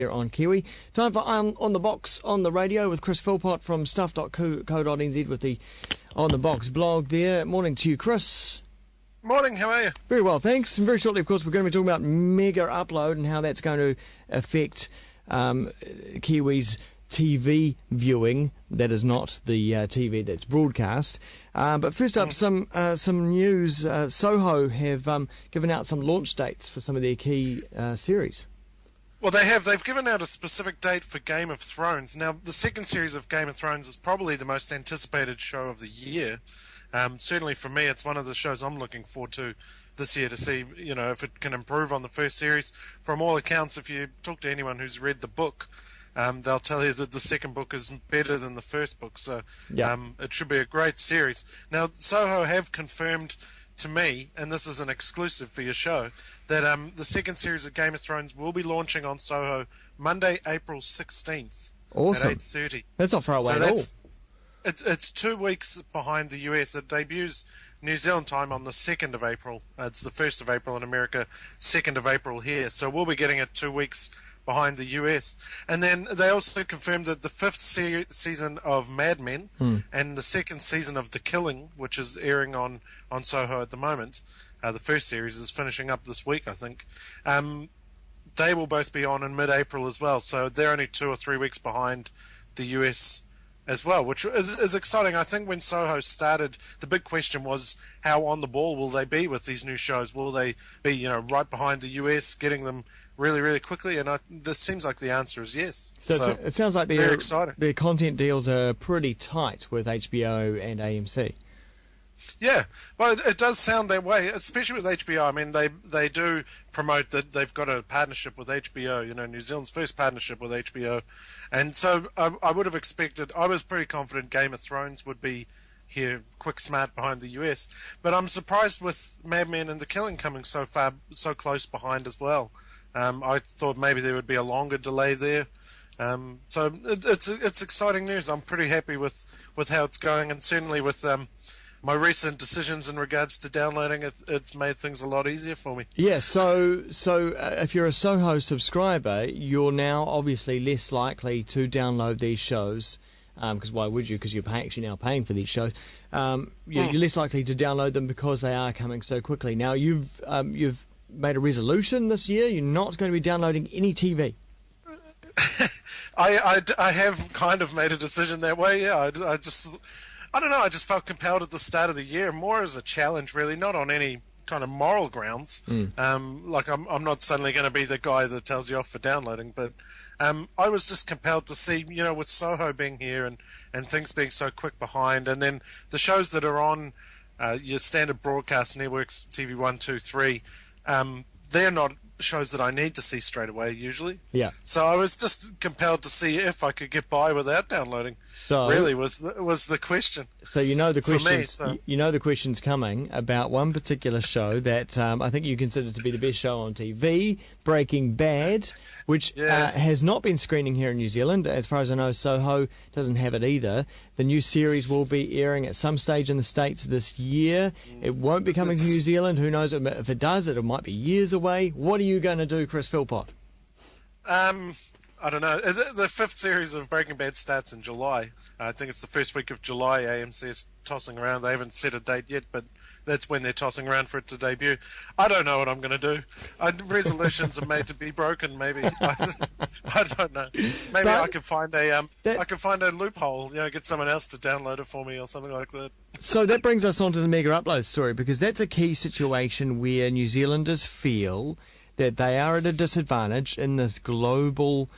here on Kiwi. Time for On the Box on the radio with Chris Philpott from stuff.co.nz with the On the Box blog there. Morning to you, Chris. Morning, how are you? Very well, thanks. And very shortly, of course, we're going to be talking about Megaupload and how that's going to affect Kiwis' TV viewing. That is not the TV that's broadcast. But first up, some news. Soho have given out some launch dates for some of their key series. Well, they've given out a specific date for Game of Thrones. Now, the second series of Game of Thrones is probably the most anticipated show of the year. Certainly for me, it's one of the shows I'm looking forward to this year to see, if it can improve on the first series. From all accounts, if you talk to anyone who's read the book, they'll tell you that the second book is better than the first book. So it should be a great series. Now, Soho have confirmed to me, and this is an exclusive for your show, that the second series of Game of Thrones will be launching on Soho Monday, April 16th awesome. at 8:30. That's not far away at all. It's 2 weeks behind the US. It debuts New Zealand time on the 2nd of April. It's the 1st of April in America, 2nd of April here. So we'll be getting it 2 weeks behind the US. And then they also confirmed that the 5th season of Mad Men and the 2nd season of The Killing, which is airing on Soho at the moment, the first series is finishing up this week, I think, they will both be on in mid-April as well. So they're only 2 or 3 weeks behind the US as well, which is exciting. I think when Soho started, the big question was how on the ball will they be with these new shows? Will they be, right behind the US, getting them really, really quickly? And this seems like the answer is yes. So it sounds like very exciting. Their content deals are pretty tight with HBO and AMC. Yeah, well, it does sound that way, especially with HBO. I mean, they do promote that they've got a partnership with HBO, New Zealand's first partnership with HBO. And so I would have expected, I was pretty confident Game of Thrones would be here, quick, smart, behind the US. But I'm surprised with Mad Men and The Killing coming so close behind as well. I thought maybe there would be a longer delay there. So it's exciting news. I'm pretty happy with how it's going, and certainly with my recent decisions in regards to downloading, it's made things a lot easier for me. Yeah, so if you're a Soho subscriber, you're now obviously less likely to download these shows, because why would you? Because you're actually now paying for these shows. You're less likely to download them because they are coming so quickly. Now, you've made a resolution this year. You're not going to be downloading any TV. I have kind of made a decision that way, yeah. I don't know, I just felt compelled at the start of the year, more as a challenge, really, not on any kind of moral grounds. Like, I'm not suddenly going to be the guy that tells you off for downloading, but I was just compelled to see, with Soho being here and things being so quick behind, and then the shows that are on your standard broadcast networks, TV 1, 2, 3, they're not shows that I need to see straight away usually. Yeah. So I was just compelled to see if I could get by without downloading. So really was the question. So the question. For me, the question's coming about one particular show that I think you consider to be the best show on TV, Breaking Bad, which has not been screening here in New Zealand. As far as I know, Soho doesn't have it either. The new series will be airing at some stage in the States this year. It won't be coming to New Zealand. Who knows if it does? It might be years away. What are you going to do, Chris Philpott? I don't know. The 5th series of Breaking Bad starts in July. I think it's the first week of July. AMC is tossing around. They haven't set a date yet, but that's when they're tossing around for it to debut. I don't know what I'm going to do. Resolutions are made to be broken. Maybe I don't know. Maybe I can find a loophole. Get someone else to download it for me or something like that. So that brings us on to the Megaupload story, because that's a key situation where New Zealanders feel that they are at a disadvantage in this global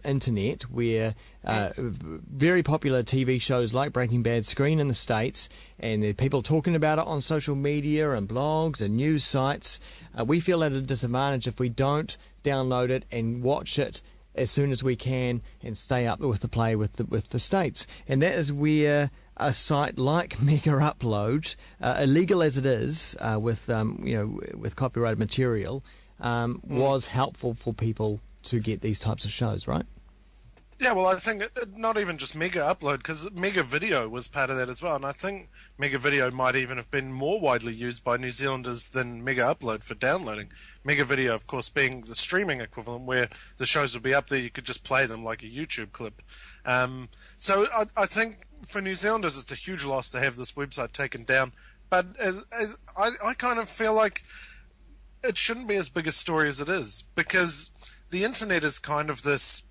internet where very popular TV shows like Breaking Bad screen in the States, and there are people talking about it on social media and blogs and news sites. We feel at a disadvantage if we don't download it and watch it as soon as we can and stay up with the play with the States. And that is where a site like Megaupload, illegal as it is, with copyrighted material, was helpful for people to get these types of shows, right? Yeah, well, I think not even just Mega Upload, because Mega Video was part of that as well, and I think Mega Video might even have been more widely used by New Zealanders than Mega Upload for downloading. Mega Video, of course, being the streaming equivalent, where the shows would be up there, you could just play them like a YouTube clip. So I think for New Zealanders, it's a huge loss to have this website taken down. But as I kind of feel like it shouldn't be as big a story as it is, because the internet is kind of this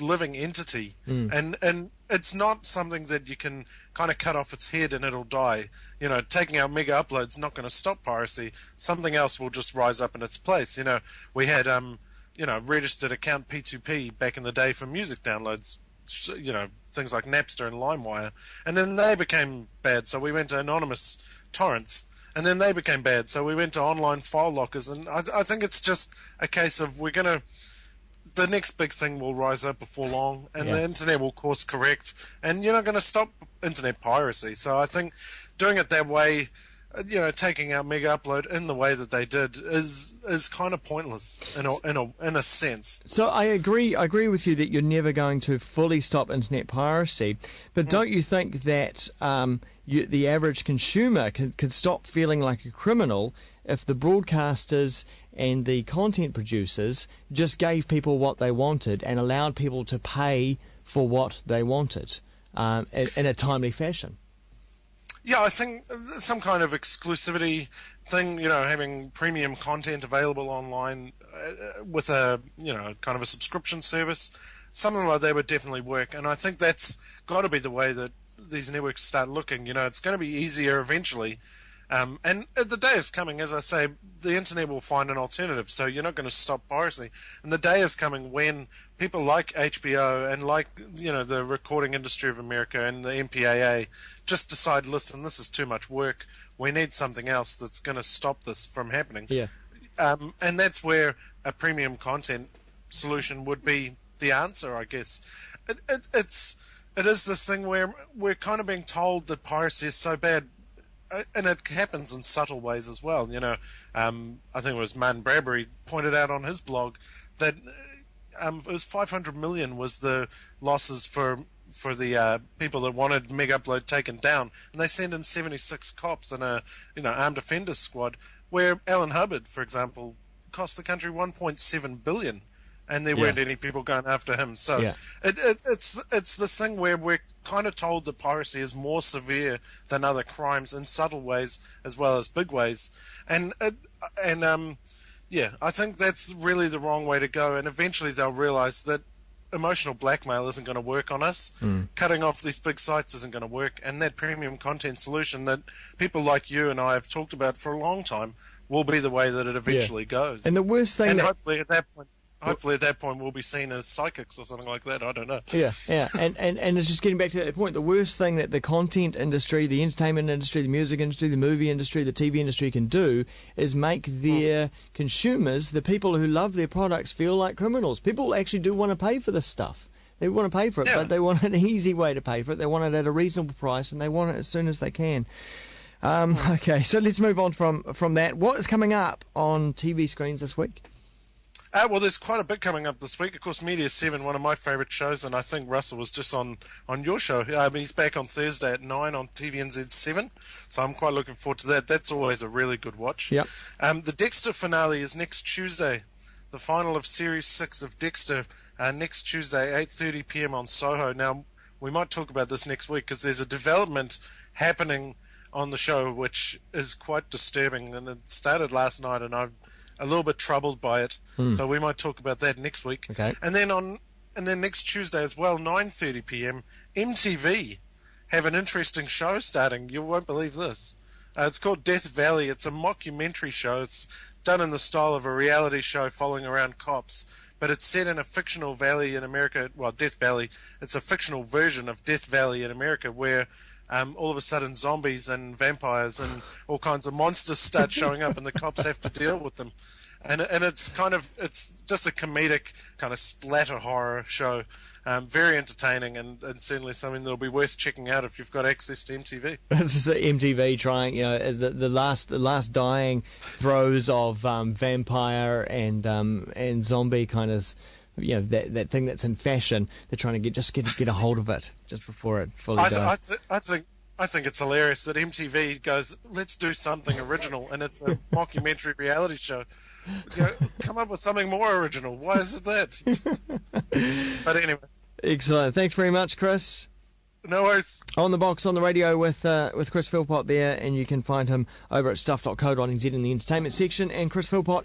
living entity, and it's not something that you can kind of cut off its head and it'll die. You know, taking out Mega Upload's not going to stop piracy. Something else will just rise up in its place. You know, we had registered account P2P back in the day for music downloads. You know, things like Napster and LimeWire, and then they became bad, so we went to anonymous torrents. And then they became bad, so we went to online file lockers. And I think it's just a case of the next big thing will rise up before long, and the internet will course correct, and you're not going to stop internet piracy. So I think doing it that way, taking out Mega Upload in the way that they did is kind of pointless in a sense. So I agree with you that you're never going to fully stop internet piracy, but don't you think that the average consumer could stop feeling like a criminal if the broadcasters and the content producers just gave people what they wanted and allowed people to pay for what they wanted in a timely fashion? Yeah, I think some kind of exclusivity thing, having premium content available online with a, kind of a subscription service, something like that would definitely work. And I think that's got to be the way that these networks start looking. It's going to be easier eventually. And the day is coming, as I say, the internet will find an alternative, so you're not going to stop piracy. And the day is coming when people like HBO and like, the recording industry of America and the MPAA just decide, listen, this is too much work. We need something else that's going to stop this from happening. Yeah. And that's where a premium content solution would be the answer, I guess. It is this thing where we're kind of being told that piracy is so bad. And it happens in subtle ways as well. I think it was Man Bradbury pointed out on his blog that it was 500 million was the losses for the people that wanted Mega Upload taken down, and they sent in 76 cops and a armed defenders squad. Where Alan Hubbard, for example, cost the country 1.7 billion. And there weren't any people going after him. So it's this thing where we're kind of told that piracy is more severe than other crimes in subtle ways as well as big ways. And I think that's really the wrong way to go. And eventually they'll realize that emotional blackmail isn't going to work on us. Cutting off these big sites isn't going to work. And that premium content solution that people like you and I have talked about for a long time will be the way that it eventually goes. And the worst thing, and hopefully at that point we'll be seen as psychics or something like that. I don't know. Yeah. And it's just getting back to that point. The worst thing that the content industry, the entertainment industry, the music industry, the movie industry, the TV industry can do is make their consumers, the people who love their products, feel like criminals. People actually do want to pay for this stuff. They want to pay for it, but they want an easy way to pay for it. They want it at a reasonable price, and they want it as soon as they can. Okay, so let's move on from that. What is coming up on TV screens this week? Well, there's quite a bit coming up this week. Of course, Media 7, one of my favourite shows, and I think Russell was just on your show. He's back on Thursday at 9 on TVNZ 7, so I'm quite looking forward to that. That's always a really good watch. Yep. The Dexter finale is next Tuesday, the final of Series 6 of Dexter, next Tuesday, 8:30 p.m. on Soho. Now, we might talk about this next week because there's a development happening on the show which is quite disturbing, and it started last night, and I'm a little bit troubled by it, so we might talk about that next week. Okay. And then next Tuesday as well, 9:30 p.m. MTV have an interesting show starting. You won't believe this. It's called Death Valley. It's a mockumentary show. It's done in the style of a reality show following around cops, but it's set in a fictional valley in America. Well, Death Valley. It's a fictional version of Death Valley in America where all of a sudden zombies and vampires and all kinds of monsters start showing up and the cops have to deal with them. And it's just a comedic kind of splatter horror show. Very entertaining and certainly something that'll be worth checking out if you've got access to MTV. This is MTV trying, as the last dying throes of vampire and zombie kind of that thing that's in fashion. They're trying to get a hold of it just before it fully goes. I think it's hilarious that MTV goes, let's do something original, and it's a mockumentary reality show. Come up with something more original. Why is it that? But anyway. Excellent. Thanks very much, Chris. No worries. On the box on the radio with Chris Philpott there, and you can find him over at stuff.co.nz in the entertainment section, and Chris Philpott